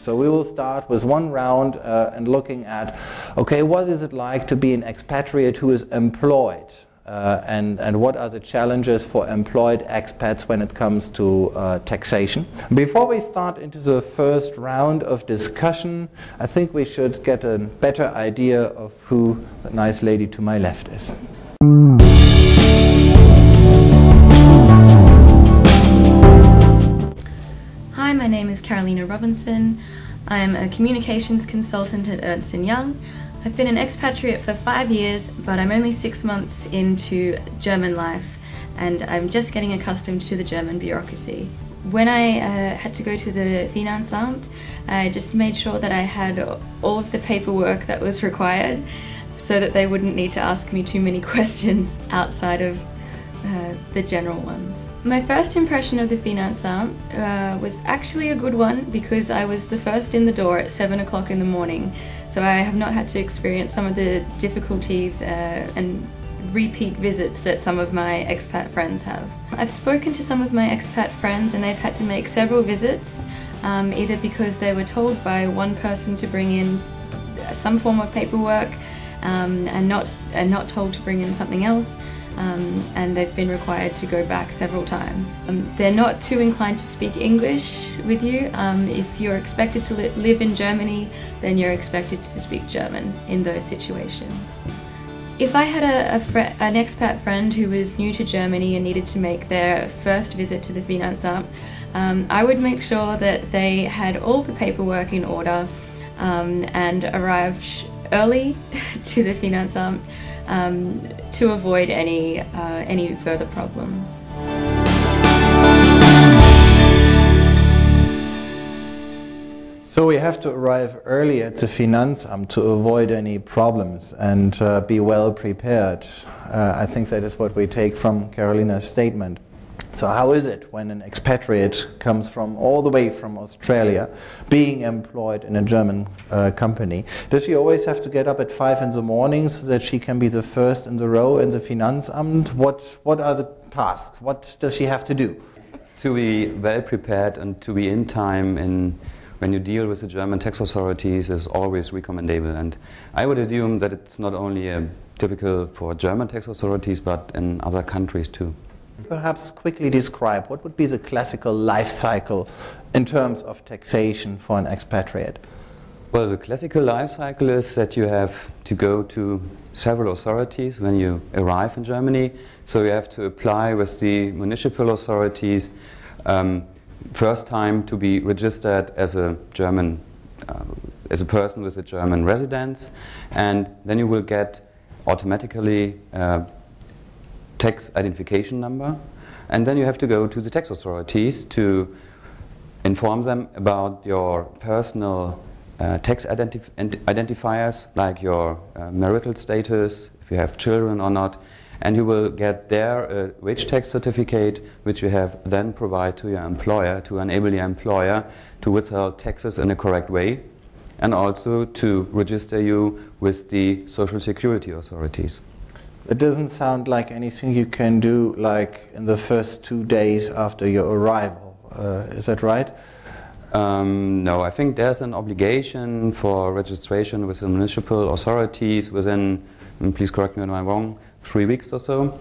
So we will start with one round and looking at, okay, what is it like to be an expatriate who is employed? And what are the challenges for employed expats when it comes to taxation. Before we start into the first round of discussion, I think we should get a better idea of who the nice lady to my left is. Hi, my name is Carolina Robinson. I'm a communications consultant at Ernst & Young. I've been an expatriate for 5 years, but I'm only 6 months into German life, and I'm just getting accustomed to the German bureaucracy. When I had to go to the Finanzamt, I just made sure that I had all of the paperwork that was required so that they wouldn't need to ask me too many questions outside of the general ones. My first impression of the Finanzamt was actually a good one because I was the first in the door at 7 o'clock in the morning, so I have not had to experience some of the difficulties and repeat visits that some of my expat friends have. I've spoken to some of my expat friends and they've had to make several visits, either because they were told by one person to bring in some form of paperwork and not told to bring in something else. And they've been required to go back several times. They're not too inclined to speak English with you. If you're expected to live in Germany, then you're expected to speak German in those situations. If I had an expat friend who was new to Germany and needed to make their first visit to the Finanzamt, I would make sure that they had all the paperwork in order and arrived early to the Finanzamt to avoid any further problems. So we have to arrive early at the Finanzamt to avoid any problems and be well prepared. I think that is what we take from Carolina's statement. So how is it when an expatriate comes from all the way from Australia, being employed in a German company? Does she always have to get up at 5 in the morning so that she can be the first in the row in the Finanzamt? What are the tasks? What does she have to do? To be well prepared and to be in time when you deal with the German tax authorities is always recommendable. And I would assume that it's not only typical for German tax authorities but in other countries too. Perhaps quickly describe what would be the classical life cycle in terms of taxation for an expatriate? Well, the classical life cycle is that you have to go to several authorities when you arrive in Germany. So you have to apply with the municipal authorities first time to be registered as a German, as a person with a German residence, and then you will get automatically tax identification number, and then you have to go to the tax authorities to inform them about your personal tax identifiers, like your marital status, if you have children or not, and you will get there a wage tax certificate which you have then provide to your employer to enable your employer to withhold taxes in a correct way and also to register you with the social security authorities. It doesn't sound like anything you can do like in the first 2 days after your arrival. Is that right? No, I think there's an obligation for registration with the municipal authorities within, please correct me if I'm wrong, 3 weeks or so.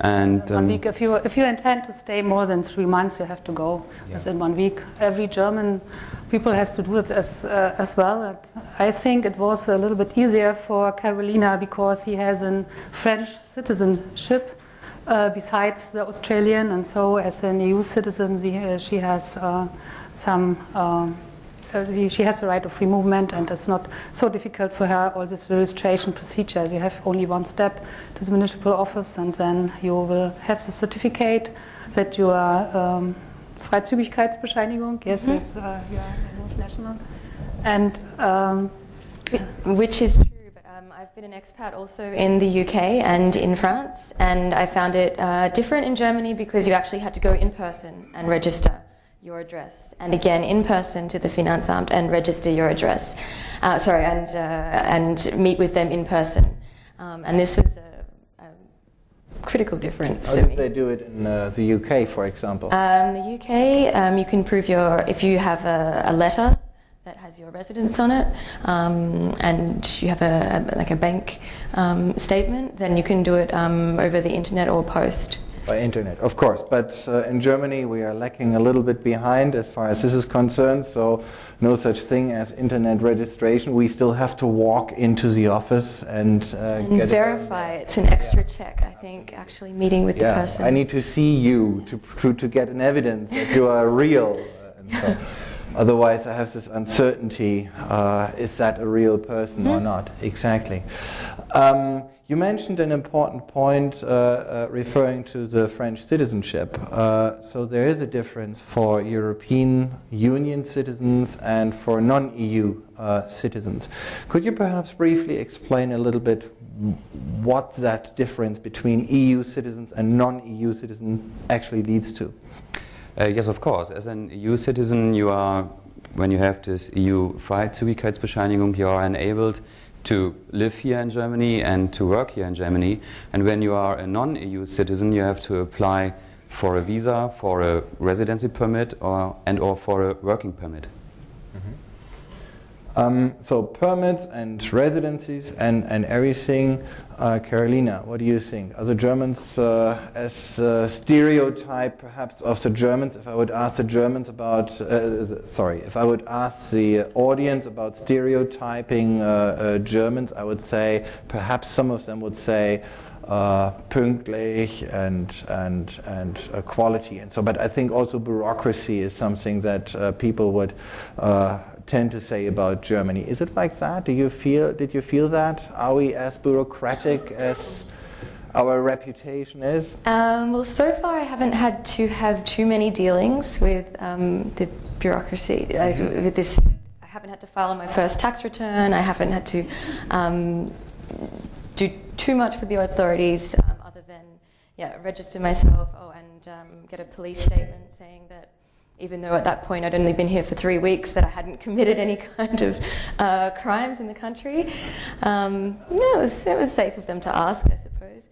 And 1 week. If you intend to stay more than 3 months, you have to go within 1 week. Every German people has to do it as well. And I think it was a little bit easier for Carolina because he has a French citizenship besides the Australian, and so as an EU citizen, she has she has the right of free movement, and it's not so difficult for her, all this registration procedure. You have only one step to the municipal office, and then you will have the certificate that you are Freizügigkeitsbescheinigung, yes, yes, you are national. And which is true, but I've been an expat also in the UK and in France, and I found it different in Germany because you actually had to go in person and register your address, and again in person to the Finanzamt and register your address. And meet with them in person. And this was a critical difference How to did me. they do it in the UK, for example? The UK, you can prove if you have a letter that has your residence on it, and you have a bank statement, then you can do it over the internet or post. By internet, of course, but in Germany we are lacking a little bit behind as far as this is concerned, so no such thing as internet registration. We still have to walk into the office and get verify it. It's an extra check, I think, actually meeting with the person. I need to see you to get an evidence that you are real. And so, otherwise I have this uncertainty, is that a real person or not? Exactly. You mentioned an important point referring to the French citizenship. So there is a difference for European Union citizens and for non-EU citizens. Could you perhaps briefly explain a little bit what that difference between EU citizens and non-EU citizens actually leads to? Yes, of course. As an EU citizen, you are, when you have this EU Freizügigkeitsbescheinigung, you are enabled to live here in Germany and to work here in Germany. And when you are a non-EU citizen, you have to apply for a visa, for a residency permit, or for a working permit. So permits and residencies and everything. Carolina, what do you think? Are the Germans as stereotype perhaps of the Germans? If I would ask the Germans about, if I would ask the audience about stereotyping Germans, I would say perhaps some of them would say pünktlich and quality and so. But I think also bureaucracy is something that people would tend to say about Germany. Is it like that? Did you feel that? Are we as bureaucratic as our reputation is? Well, so far I haven't had to have too many dealings with the bureaucracy. With this, I haven't had to file my first tax return. I haven't had to do too much with the authorities other than register myself and get a police statement saying that even though at that point I'd only been here for 3 weeks, that I hadn't committed any kind of crimes in the country. It was safe of them to ask, I suppose.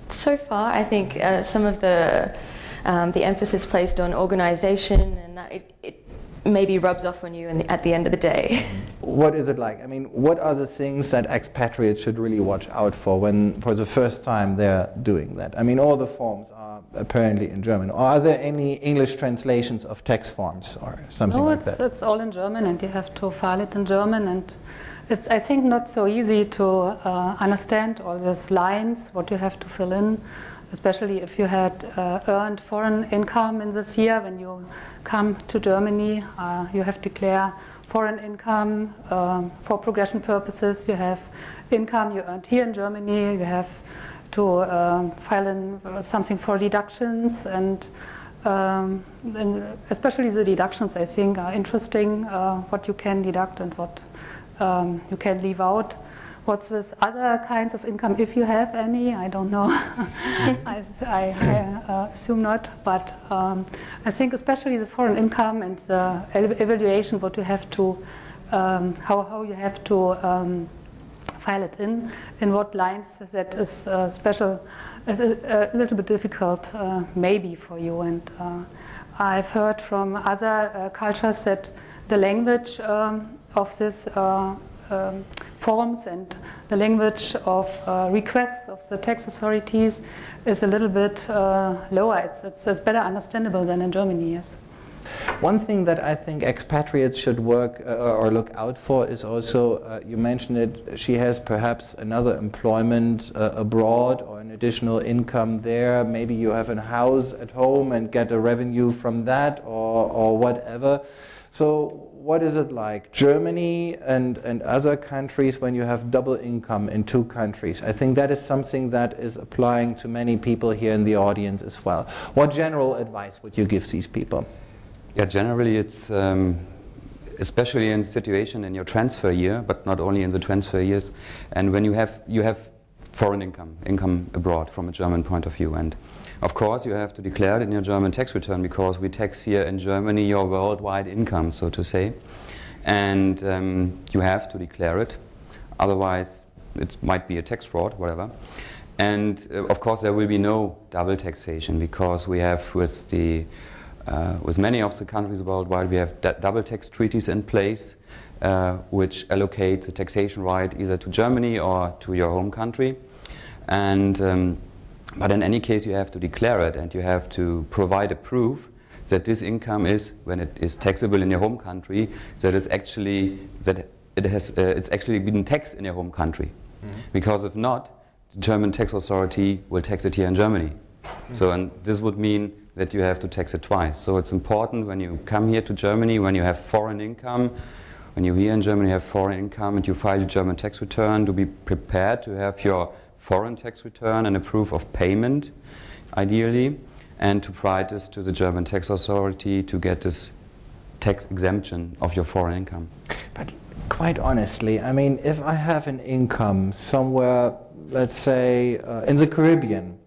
So far I think some of the emphasis placed on organisation and that it maybe rubs off on you at the end of the day. What is it like? I mean, what are the things that expatriates should really watch out for when, for the first time, they're doing that? I mean, all the forms are apparently in German. Or are there any English translations of tax forms or something like that? No, it's all in German, and you have to file it in German, and it's, I think, not so easy to understand all these lines, what you have to fill in, especially if you had earned foreign income in this year. When you come to Germany, you have to declare foreign income for progression purposes. You have income you earned here in Germany. You have to file in something for deductions, and especially the deductions, I think, are interesting, what you can deduct and what you can leave out. What's with other kinds of income, if you have any? I don't know. I assume not. But I think especially the foreign income and the evaluation, what you have to, how you have to file it in what lines, that is special, is a little bit difficult maybe for you. And I've heard from other cultures that the language of this forms and the language of requests of the tax authorities is a little bit lower. It's better understandable than in Germany, yes. One thing that I think expatriates should work or look out for is also, you mentioned it, she has perhaps another employment abroad or an additional income there. Maybe you have a house at home and get a revenue from that or whatever. So what is it like, Germany and other countries, when you have double income in two countries? I think that is something that is applying to many people here in the audience as well. What general advice would you give these people? Yeah, generally it's, especially in the situation in your transfer year, but not only in the transfer years, and when you have foreign income abroad from a German point of view. And of course, you have to declare it in your German tax return, because we tax here in Germany your worldwide income, so to say. And you have to declare it, otherwise it might be a tax fraud, whatever. And of course, there will be no double taxation, because we have with the with many of the countries worldwide, we have double tax treaties in place, which allocate the taxation right either to Germany or to your home country. And but in any case, you have to declare it, and you have to provide a proof that this income is, when it is taxable in your home country, that it's actually it's actually been taxed in your home country. Mm-hmm. Because if not, the German tax authority will tax it here in Germany. Mm-hmm. So, and this would mean that you have to tax it twice. So it's important when you come here to Germany, when you have foreign income, when you're here in Germany have foreign income and you file your German tax return, to be prepared to have your foreign tax return and a proof of payment, ideally, and to provide this to the German tax authority to get this tax exemption of your foreign income. But quite honestly, I mean, if I have an income somewhere, let's say in the Caribbean,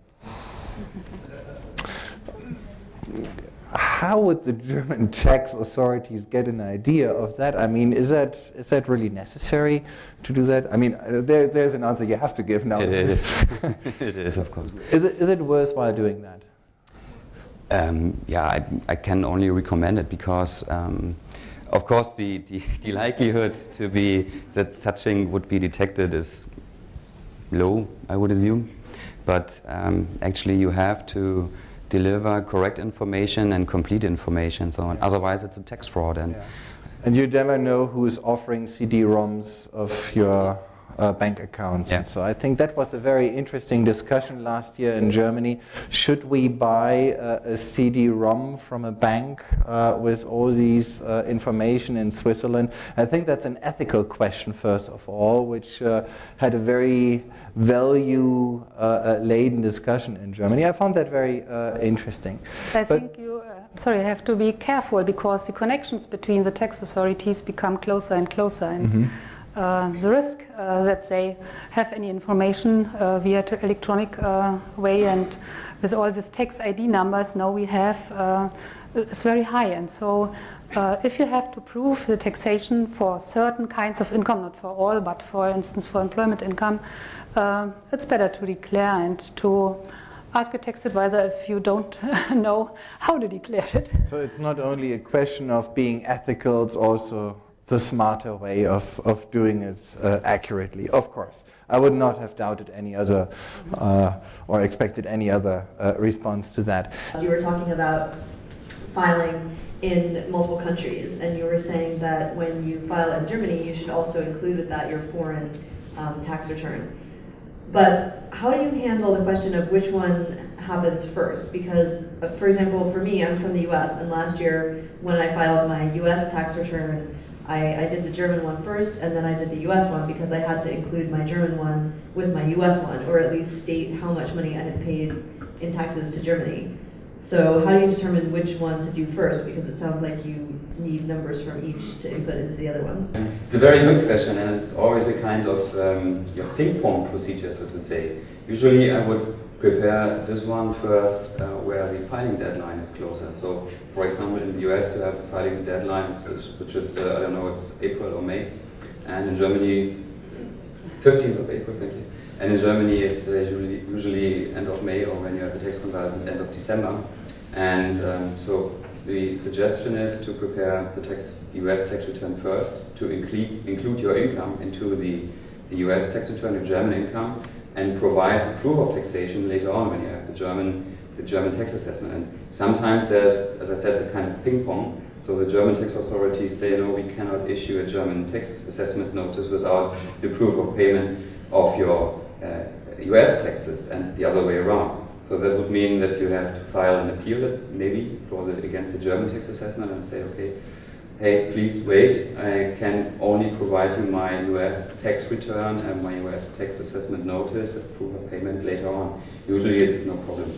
how would the German tax authorities get an idea of that? I mean, is that really necessary to do that? I mean, there's an answer you have to give now. It is. It is, of course. Is it worthwhile doing that? Yeah, I can only recommend it because, of course, the likelihood to be that such thing would be detected is low, I would assume. But actually, you have to deliver correct information and complete information. So otherwise, it's a tax fraud. And you never know who is offering CD-ROMs of your bank accounts. Yeah. And so I think that was a very interesting discussion last year in Germany. Should we buy a CD-ROM from a bank with all these information in Switzerland? I think that's an ethical question, first of all, which had a very value-laden discussion in Germany. I found that very interesting. I think you have to be careful because the connections between the tax authorities become closer and closer, and the risk that they have any information via electronic way and with all these tax ID numbers now we have is very high. And so if you have to prove the taxation for certain kinds of income, not for all, but for instance for employment income, it's better to declare and to ask a tax advisor if you don't know how to declare it. So it's not only a question of being ethical, it's also the smarter way of doing it accurately. Of course, I would not have doubted any other or expected any other response to that. You were talking about filing in multiple countries, and you were saying that when you file in Germany, you should also include with that your foreign tax return. But how do you handle the question of which one happens first? Because, for example, for me, I'm from the US, and last year when I filed my US tax return, I did the German one first, and then I did the US one because I had to include my German one with my US one, or at least state how much money I had paid in taxes to Germany. So how do you determine which one to do first? Because it sounds like you need numbers from each to input into the other one. It's a very good question, and it's always a kind of your ping-pong procedure, so to say. Usually I would prepare this one first where the filing deadline is closer. So, for example, in the US you have a filing deadline which is, I don't know, it's April or May, and in Germany, 15th of April, thank you. And in Germany it's usually end of May, or when you have a tax consultant, end of December. And so the suggestion is to prepare the US tax return first, to include your income into the US tax return, your German income, and provide the proof of taxation later on when you have the German tax assessment. And sometimes there's, as I said, a kind of ping pong. So the German tax authorities say, no, we cannot issue a German tax assessment notice without the proof of payment of your US taxes, and the other way around. So that would mean that you have to file an appeal, maybe, against the German tax assessment and say, okay, hey, please wait, I can only provide you my US tax return and my US tax assessment notice, a proof of payment later on. Usually it's no problem.